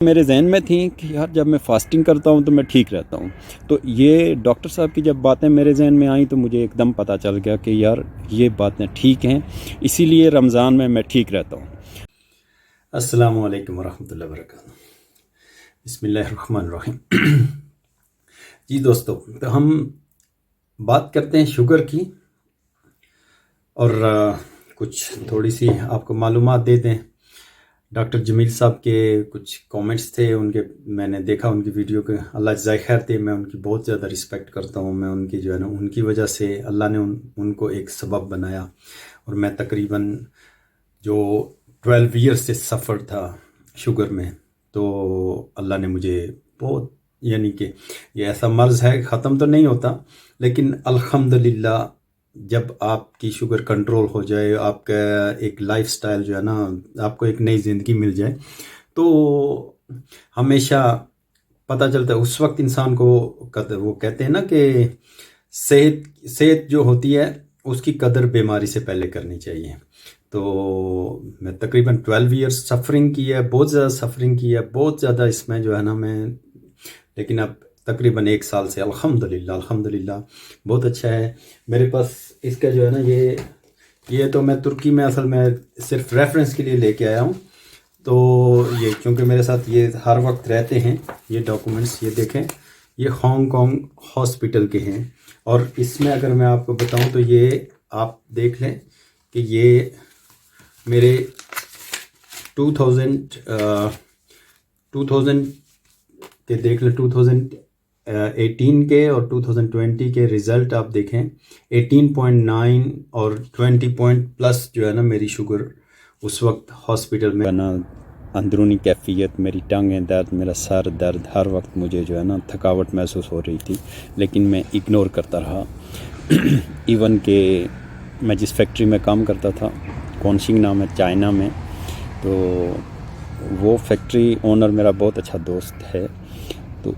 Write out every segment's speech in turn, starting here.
میرے ذہن میں تھیں کہ یار جب میں فاسٹنگ کرتا ہوں تو میں ٹھیک رہتا ہوں. تو یہ ڈاکٹر صاحب کی جب باتیں میرے ذہن میں آئیں تو مجھے ایک دم پتہ چل گیا کہ یار یہ باتیں ٹھیک ہیں, اسی لیے رمضان میں ٹھیک رہتا ہوں. السلام علیکم ورحمۃ اللہ وبرکاتہ. بسم اللہ الرحمن الرحیم. جی دوستو, تو ہم بات کرتے ہیں شوگر کی, اور کچھ تھوڑی سی آپ کو معلومات دے دیں. ڈاکٹر جمیل صاحب کے کچھ کامنٹس تھے, ان کے میں نے دیکھا ان کی ویڈیو کے. اللہ جزائے خیر دے, میں ان کی بہت زیادہ رسپیکٹ کرتا ہوں. میں ان کی جو ہے نا, ان کی وجہ سے اللہ نے ان کو ایک سبب بنایا, اور میں تقریباً جو 12 ایئرس سے سفر تھا شوگر میں, تو اللہ نے مجھے بہت, یعنی کہ یہ ایسا مرض ہے, ختم تو نہیں ہوتا, لیکن الحمدللہ جب آپ کی شوگر کنٹرول ہو جائے, آپ کا ایک لائف سٹائل جو ہے نا, آپ کو ایک نئی زندگی مل جائے, تو ہمیشہ پتہ چلتا ہے اس وقت انسان کو. وہ کہتے ہیں نا کہ صحت جو ہوتی ہے اس کی قدر بیماری سے پہلے کرنی چاہیے. تو میں تقریباً 12 ایئرس سفرنگ کی ہے, بہت زیادہ سفرنگ کی ہے, بہت زیادہ اس میں جو ہے نا میں, لیکن اب تقریباً 1 سال سے الحمدللہ بہت اچھا ہے. میرے پاس اس کا جو ہے نا, یہ تو میں ترکی میں اصل میں صرف ریفرنس کے لیے لے کے آیا ہوں. تو یہ چونکہ میرے ساتھ یہ ہر وقت رہتے ہیں, یہ ڈاکومنٹس یہ دیکھیں, یہ ہانگ کانگ ہاسپٹل کے ہیں. اور اس میں اگر میں آپ کو بتاؤں تو یہ آپ دیکھ لیں کہ یہ میرے 2000 کے دیکھ لیں, 2018 کے اور 2020 کے رزلٹ آپ دیکھیں. 18.9 اور 20+ جو ہے نا میری شوگر اس وقت ہاسپٹل میں. اندرونی کیفیت, میری ٹانگیں درد, میرا سر درد, ہر وقت مجھے جو ہے نا تھکاوٹ محسوس ہو رہی تھی, لیکن میں اگنور کرتا رہا. ایون کہ میں جس فیکٹری میں کام کرتا تھا, کونشنگ نام ہے, چائنا میں, تو وہ فیکٹری اونر میرا بہت اچھا دوست ہے. تو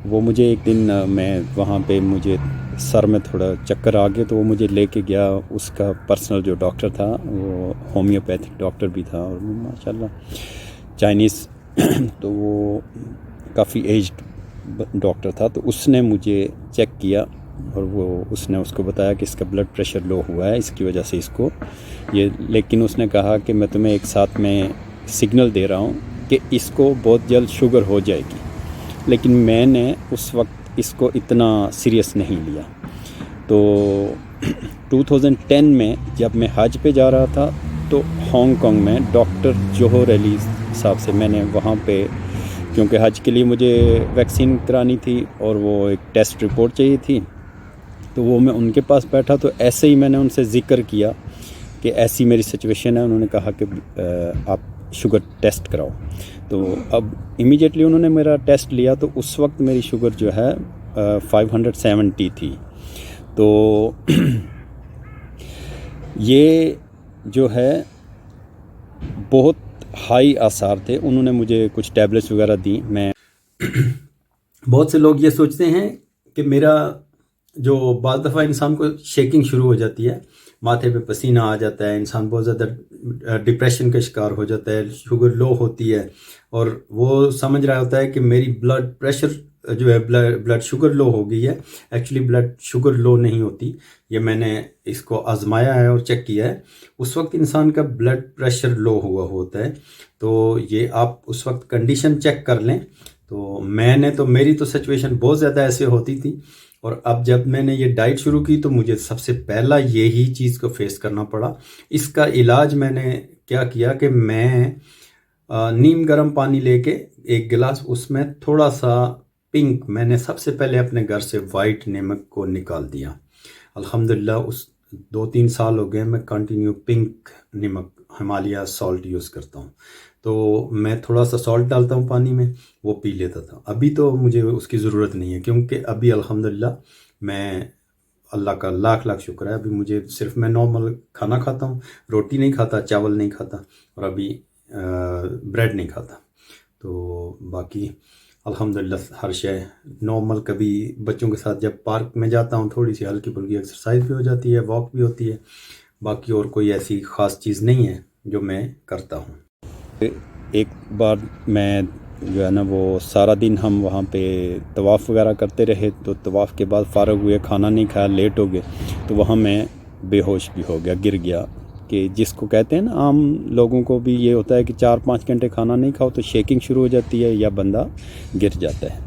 وہ مجھے ایک دن, میں وہاں پہ مجھے سر میں تھوڑا چکر آ گئے, تو وہ مجھے لے کے گیا. اس کا پرسنل جو ڈاکٹر تھا وہ ہومیوپیتھک ڈاکٹر بھی تھا, اور ماشاء اللہ چائنیز, تو وہ کافی ایجڈ ڈاکٹر تھا. تو اس نے مجھے چیک کیا, اور اس نے اس کو بتایا کہ اس کا بلڈ پریشر لو ہوا ہے, اس کی وجہ سے اس کو یہ. لیکن اس نے کہا کہ میں تمہیں ایک ساتھ میں سگنل دے رہا ہوں کہ اس کو بہت جلد شوگر ہو جائے گی. لیکن میں نے اس وقت اس کو اتنا سیریس نہیں لیا. تو 2010 میں جب میں حج پہ جا رہا تھا, تو ہانگ کانگ میں ڈاکٹر جوہر علی صاحب سے میں نے وہاں پہ, کیونکہ حج کے لیے مجھے ویکسین کرانی تھی اور وہ ایک ٹیسٹ رپورٹ چاہیے تھی, تو وہ میں ان کے پاس بیٹھا. تو ایسے ہی میں نے ان سے ذکر کیا کہ ایسی میری سچویشن ہے. انہوں نے کہا کہ آپ شوگر ٹیسٹ کراؤ. تو اب امیجیٹلی انہوں نے میرا ٹیسٹ لیا, تو اس وقت میری شوگر جو ہے 570 تھی. تو یہ جو ہے بہت ہائی آثار تھے. انہوں نے مجھے کچھ ٹیبلٹس وغیرہ دیں. میں بہت سے لوگ یہ سوچتے ہیں کہ میرا جو بعض دفعہ انسان کو شیکنگ شروع ہو جاتی ہے, ماتھے پہ پسینہ آ جاتا ہے, انسان بہت زیادہ ڈپریشن کا شکار ہو جاتا ہے, شوگر لو ہوتی ہے, اور وہ سمجھ رہا ہوتا ہے کہ میری بلڈ پریشر جو ہے, بلڈ شوگر لو ہو گئی ہے. ایکچولی بلڈ شوگر لو نہیں ہوتی, یہ میں نے اس کو آزمایا ہے اور چیک کیا ہے. اس وقت انسان کا بلڈ پریشر لو ہوا ہوتا ہے. تو یہ آپ اس وقت کنڈیشن چیک کر لیں. تو میری تو سچویشن بہت زیادہ ایسے ہوتی تھی, اور اب جب میں نے یہ ڈائٹ شروع کی تو مجھے سب سے پہلا یہی چیز کو فیس کرنا پڑا. اس کا علاج میں نے کیا کیا کہ میں نیم گرم پانی لے کے 1 گلاس, اس میں تھوڑا سا پنک, میں نے سب سے پہلے اپنے گھر سے وائٹ نمک کو نکال دیا. الحمدللہ اس 2-3 سال ہو گئے میں کنٹینیو پنک نمک ہمالیہ سالٹ یوز کرتا ہوں. تو میں تھوڑا سا سالٹ ڈالتا ہوں پانی میں, وہ پی لیتا تھا. ابھی تو مجھے اس کی ضرورت نہیں ہے, کیونکہ ابھی الحمدللہ میں, اللہ کا لاکھ لاکھ شکر ہے, ابھی مجھے صرف میں نارمل کھانا کھاتا ہوں, روٹی نہیں کھاتا, چاول نہیں کھاتا, اور ابھی بریڈ نہیں کھاتا. تو باقی الحمدللہ ہر شے نارمل. کبھی بچوں کے ساتھ جب پارک میں جاتا ہوں, تھوڑی سی ہلکی پھلکی ایکسرسائز بھی ہو جاتی ہے, واک بھی ہوتی ہے. باقی اور کوئی ایسی خاص چیز نہیں ہے جو میں کرتا ہوں. ایک بار میں جو ہے نا وہ سارا دن ہم وہاں پہ طواف وغیرہ کرتے رہے. تو طواف کے بعد فارغ ہوئے, کھانا نہیں کھایا, لیٹ ہو گئے, تو وہاں میں بے ہوش بھی ہو گیا, گر گیا. کہ جس کو کہتے ہیں نا عام لوگوں کو بھی یہ ہوتا ہے کہ 4-5 گھنٹے کھانا نہیں کھاؤ تو شیکنگ شروع ہو جاتی ہے یا بندہ گر جاتا ہے.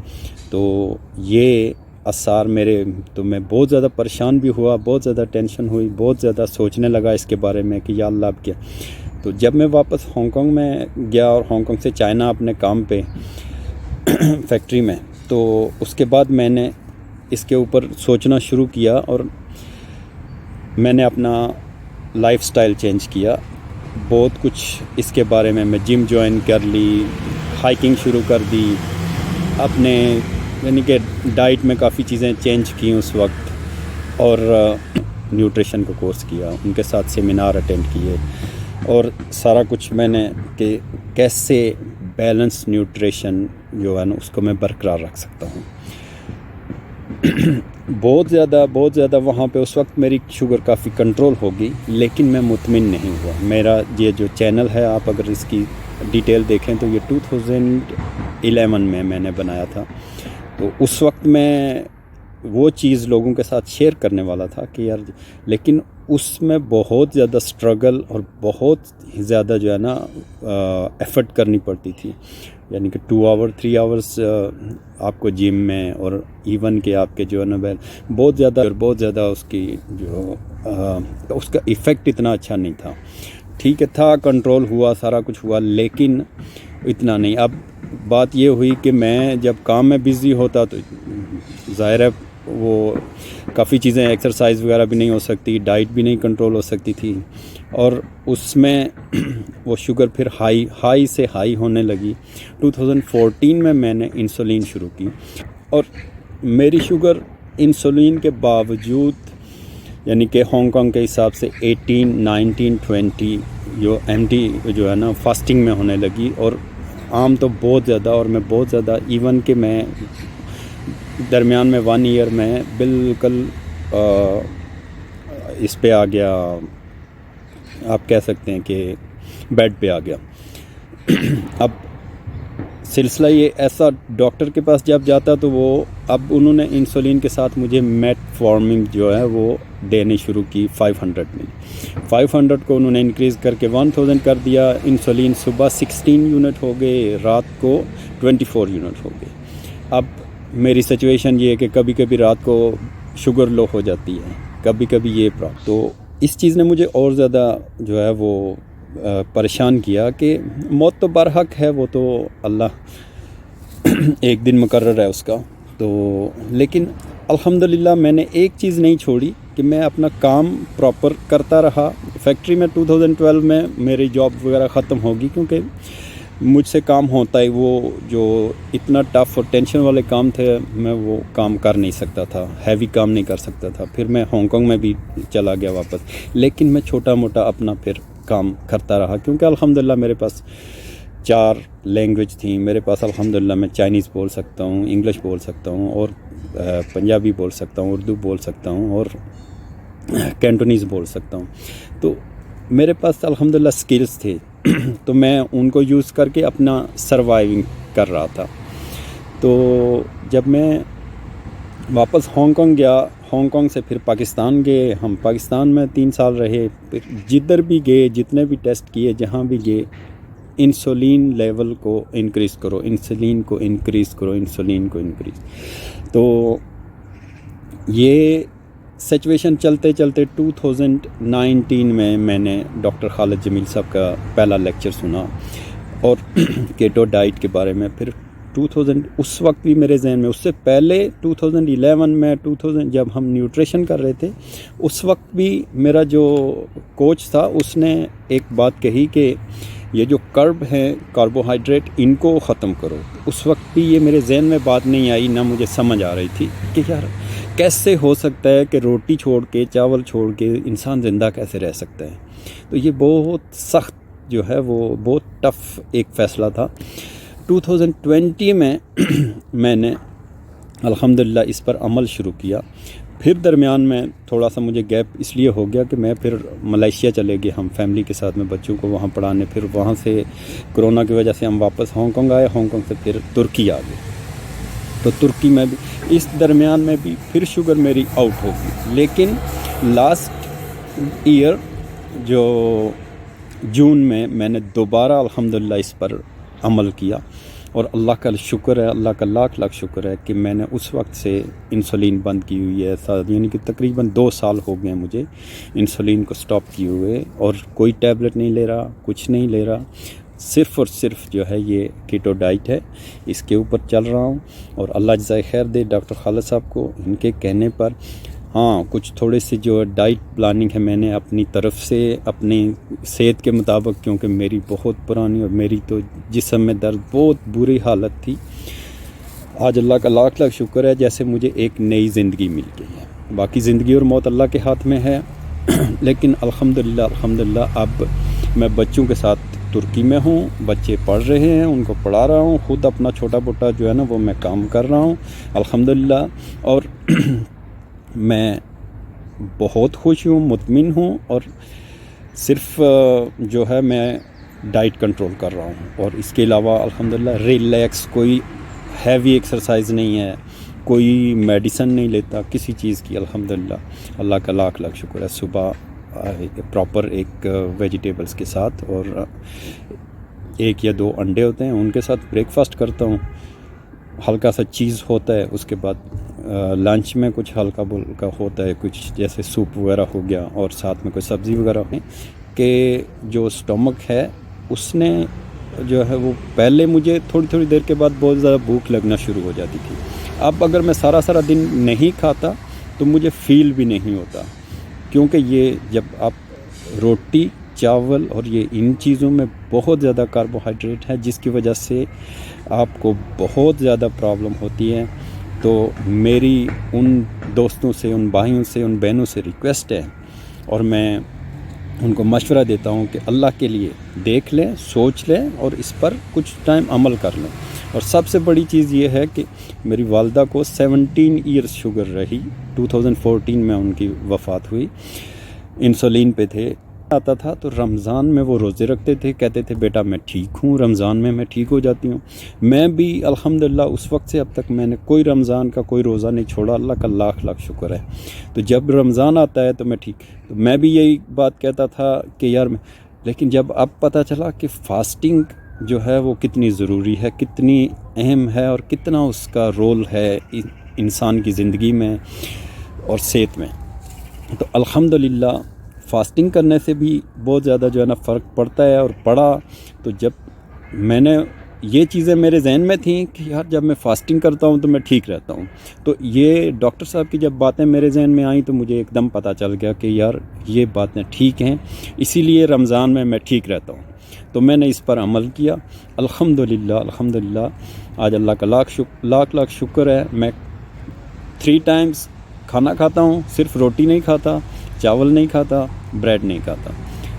تو یہ آثار میرے, تو میں بہت زیادہ پریشان بھی ہوا, بہت زیادہ ٹینشن ہوئی, بہت زیادہ سوچنے لگا اس کے بارے میں کہ یا اللہ اب کیا. تو جب میں واپس ہانگ کانگ میں گیا اور ہانگ کانگ سے چائنا اپنے کام پہ فیکٹری میں, تو اس کے بعد میں نے اس کے اوپر سوچنا شروع کیا اور میں نے اپنا لائف سٹائل چینج کیا. بہت کچھ اس کے بارے میں جم جوائن کر لی, ہائکنگ شروع کر دی, اپنے یعنی کہ ڈائٹ میں کافی چیزیں چینج کی اس وقت, اور نیوٹریشن کا کورس کیا, ان کے ساتھ سیمینار اٹینڈ کیے, اور سارا کچھ میں نے کہ کیسے بیلنس نیوٹریشن جو ہے نا اس کو میں برقرار رکھ سکتا ہوں. بہت زیادہ وہاں پہ اس وقت میری شوگر کافی کنٹرول ہو گئی, لیکن میں مطمئن نہیں ہوا. میرا یہ جو چینل ہے, آپ اگر اس کی ڈیٹیل دیکھیں تو یہ 2011 میں نے بنایا تھا. تو اس وقت میں وہ چیز لوگوں کے ساتھ شیئر کرنے والا تھا کہ یار, لیکن اس میں بہت زیادہ سٹرگل اور بہت زیادہ جو ہے نا ایفرٹ کرنی پڑتی تھی. یعنی کہ 3 آورس آپ کو جم میں, اور ایون کہ آپ کے جو ہے نا بہت زیادہ اس کی جو اس کا ایفیکٹ اتنا اچھا نہیں تھا. ٹھیک ہے, تھا, کنٹرول ہوا, سارا کچھ ہوا, لیکن اتنا نہیں. اب بات یہ ہوئی کہ میں جب کام میں بزی ہوتا تو ظاہر ہے وہ کافی چیزیں, ایکسرسائز وغیرہ بھی نہیں ہو سکتی, ڈائٹ بھی نہیں کنٹرول ہو سکتی تھی, اور اس میں وہ شوگر پھر ہائی سے ہائی ہونے لگی. 2014 میں نے انسولین شروع کی, اور میری شوگر انسولین کے باوجود یعنی کہ ہانگ کانگ کے حساب سے 18, 19, 20 جو جو ہے نا فاسٹنگ میں ہونے لگی, اور عام تو بہت زیادہ, اور میں بہت زیادہ ایون کہ میں درمیان میں 1 ایئر میں بالکل اس پہ آ گیا, آپ کہہ سکتے ہیں کہ بیڈ پہ آ گیا. اب سلسلہ یہ ایسا, ڈاکٹر کے پاس جب جاتا تو وہ اب انہوں نے انسولین کے ساتھ مجھے میٹفارمنگ جو ہے وہ دینی شروع کی 500 میں. 500 کو انہوں نے انکریز کر کے 1000 کر دیا. انسولین صبح 16 یونٹ ہو گئے, رات کو 24 یونٹ ہو گئے. اب میری سچویشن یہ ہے کہ کبھی کبھی رات کو شوگر لو ہو جاتی ہے, کبھی کبھی یہ پرابلم. تو اس چیز نے مجھے اور زیادہ جو ہے وہ پریشان کیا کہ موت تو برحق ہے, وہ تو اللہ ایک دن مقرر ہے اس کا. تو لیکن الحمدللہ میں نے ایک چیز نہیں چھوڑی کہ میں اپنا کام پراپر کرتا رہا. فیکٹری میں 2012 میں میری جاب وغیرہ ختم ہوگی, کیونکہ مجھ سے کام ہوتا ہے, وہ جو اتنا ٹف اور ٹینشن والے کام تھے میں وہ کام کر نہیں سکتا تھا, ہیوی کام نہیں کر سکتا تھا. پھر میں ہانگ کانگ میں بھی چلا گیا واپس, لیکن میں چھوٹا موٹا اپنا پھر کام کرتا رہا, کیونکہ الحمدللہ میرے پاس 4 لینگویج تھیں. میرے پاس الحمدللہ میں چائنیز بول سکتا ہوں, انگلش بول سکتا ہوں, اور پنجابی بول سکتا ہوں, اردو بول سکتا ہوں, اور کینٹونیز بول سکتا ہوں. تو میرے پاس الحمدللہ سکلز تھے, تو میں ان کو یوز کر کے اپنا سروائیونگ کر رہا تھا. تو جب میں واپس ہانگ کانگ گیا, ہانگ کانگ سے پھر پاکستان گئے, ہم پاکستان میں 3 سال رہے. پھر جدھر بھی گئے, جتنے بھی ٹیسٹ کیے, جہاں بھی گئے, انسولین لیول کو انکریز کرو, انسولین کو انکریز کرو, انسولین کو انکریز. تو یہ سچویشن چلتے 2019 میں نے ڈاکٹر خالد جمیل صاحب کا پہلا لیکچر سنا, اور کیٹو ڈائٹ کے بارے میں. پھر 2000 اس وقت بھی میرے ذہن میں, اس سے پہلے 2011 میں 2000 جب ہم نیوٹریشن کر رہے تھے, اس وقت بھی میرا جو کوچ تھا اس نے ایک بات کہی کہ یہ جو کرب ہیں کاربوہائیڈریٹ, ان کو ختم کرو. اس وقت بھی یہ میرے ذہن میں بات نہیں آئی, نہ مجھے سمجھ آ رہی تھی کہ یار کیسے ہو سکتا ہے کہ روٹی چھوڑ کے, چاول چھوڑ کے انسان زندہ کیسے رہ سکتا ہے. تو یہ بہت سخت جو ہے وہ بہت ٹف ایک فیصلہ تھا. 2020 میں میں نے الحمدللہ اس پر عمل شروع کیا. پھر درمیان میں تھوڑا سا مجھے گیپ اس لیے ہو گیا کہ میں پھر ملیشیا چلے گئے ہم فیملی کے ساتھ میں بچوں کو وہاں پڑھانے. پھر وہاں سے کرونا کی وجہ سے ہم واپس ہانگ کانگ آئے. ہانگ کانگ سے پھر ترکی آ گئے. تو ترکی میں بھی اس درمیان میں بھی پھر شوگر میری آؤٹ ہو گئی. لیکن لاسٹ ایئر جو جون میں نے دوبارہ الحمدللہ اس پر عمل کیا, اور اللہ کا شکر ہے, اللہ کا لاکھ لاکھ شکر ہے کہ میں نے اس وقت سے انسولین بند کی ہوئی ہے. یعنی کہ تقریباً 2 سال ہو گئے مجھے انسولین کو سٹاپ کیے ہوئے, اور کوئی ٹیبلٹ نہیں لے رہا, کچھ نہیں لے رہا. صرف اور صرف جو ہے یہ کیٹو ڈائٹ ہے, اس کے اوپر چل رہا ہوں. اور اللہ جزائے خیر دے ڈاکٹر خالد صاحب کو, ان کے کہنے پر ہاں کچھ تھوڑے سے جو ڈائٹ پلاننگ ہے میں نے اپنی طرف سے اپنی صحت کے مطابق, کیونکہ میری بہت پرانی اور میری تو جسم میں درد بہت بری حالت تھی. آج اللہ کا لاکھ لاکھ شکر ہے جیسے مجھے ایک نئی زندگی مل گئی ہے. باقی زندگی اور موت اللہ کے ہاتھ میں ہے. لیکن الحمدللہ اب میں بچوں کے ساتھ ترکی میں ہوں, بچے پڑھ رہے ہیں, ان کو پڑھا رہا ہوں, خود اپنا چھوٹا موٹا جو ہے نا وہ میں کام کر رہا ہوں الحمدللہ. اور میں بہت خوش ہوں, مطمئن ہوں, اور صرف جو ہے میں ڈائٹ کنٹرول کر رہا ہوں. اور اس کے علاوہ الحمدللہ ریلیکس, کوئی ہیوی ایکسرسائز نہیں ہے, کوئی میڈیسن نہیں لیتا کسی چیز کی الحمدللہ. اللہ کا لاکھ لاکھ شکر ہے. صبح پراپر ایک ویجیٹیبلز کے ساتھ اور 1 یا 2 انڈے ہوتے ہیں, ان کے ساتھ بریک فاسٹ کرتا ہوں. ہلکا سا چیز ہوتا ہے, اس کے بعد لنچ میں کچھ ہلکا بلکا ہوتا ہے, کچھ جیسے سوپ وغیرہ ہو گیا, اور ساتھ میں کوئی سبزی وغیرہ ہے کہ جو اسٹمک ہے اس نے جو ہے وہ پہلے مجھے تھوڑی دیر کے بعد بہت زیادہ بھوک لگنا شروع ہو جاتی تھی. اب اگر میں سارا دن نہیں کھاتا تو مجھے فیل بھی نہیں ہوتا, کیونکہ یہ جب آپ روٹی چاول اور یہ ان چیزوں میں بہت زیادہ کاربوہائیڈریٹ ہے, جس کی وجہ سے آپ کو بہت زیادہ پرابلم ہوتی ہے. تو میری ان دوستوں سے, ان بھائیوں سے, ان بہنوں سے ریکویسٹ ہے, اور میں ان کو مشورہ دیتا ہوں کہ اللہ کے لیے دیکھ لیں, سوچ لیں, اور اس پر کچھ ٹائم عمل کر لیں. اور سب سے بڑی چیز یہ ہے کہ میری والدہ کو 17 ایئرز شوگر رہی. 2014 میں ان کی وفات ہوئی. انسولین پہ تھے. آتا تھا تو رمضان میں وہ روزے رکھتے تھے, کہتے تھے بیٹا میں ٹھیک ہوں, رمضان میں ٹھیک ہو جاتی ہوں. میں بھی الحمدللہ اس وقت سے اب تک میں نے کوئی رمضان کا کوئی روزہ نہیں چھوڑا. اللہ کا لاکھ لاکھ شکر ہے. تو جب رمضان آتا ہے تو میں ٹھیک, تو میں بھی یہی بات کہتا تھا کہ یار لیکن جب اب پتہ چلا کہ فاسٹنگ جو ہے وہ کتنی ضروری ہے, کتنی اہم ہے, اور کتنا اس کا رول ہے انسان کی زندگی میں اور صحت میں, تو الحمدللہ فاسٹنگ کرنے سے بھی بہت زیادہ جو ہے نا فرق پڑتا ہے. اور پڑا تو جب میں نے یہ چیزیں میرے ذہن میں تھیں کہ یار جب میں فاسٹنگ کرتا ہوں تو میں ٹھیک رہتا ہوں, تو یہ ڈاکٹر صاحب کی جب باتیں میرے ذہن میں آئیں تو مجھے ایک دم پتہ چل گیا کہ یار یہ باتیں ٹھیک ہیں, اسی لیے رمضان میں ٹھیک رہتا ہوں. تو میں نے اس پر عمل کیا الحمدللہ. آج اللہ کا لاکھ لاکھ شکر ہے. میں 3 ٹائمز کھانا کھاتا ہوں, صرف روٹی نہیں کھاتا, چاول نہیں کھاتا, بریڈ نہیں کھاتا,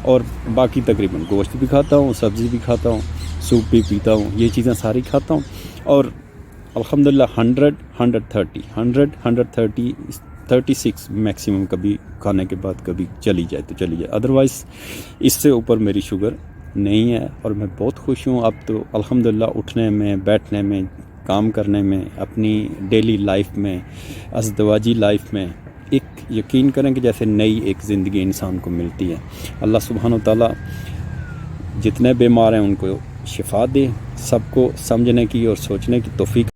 اور باقی تقریباً گوشت بھی کھاتا ہوں, سبزی بھی کھاتا ہوں, سوپ بھی پیتا ہوں, یہ چیزیں ساری کھاتا ہوں. اور الحمدللہ 136 میکسیمم کبھی کھانے کے بعد کبھی چلی جائے تو چلی جائے, ادروائز اس سے اوپر میری شوگر نہیں ہے. اور میں بہت خوش ہوں. اب تو الحمدللہ اٹھنے میں, بیٹھنے میں, کام کرنے میں, اپنی ڈیلی لائف میں, ازدواجی لائف میں ایک یقین کریں کہ جیسے نئی ایک زندگی انسان کو ملتی ہے. اللہ سبحانہ و تعالیٰ جتنے بیمار ہیں ان کو شفا دے, سب کو سمجھنے کی اور سوچنے کی توفیق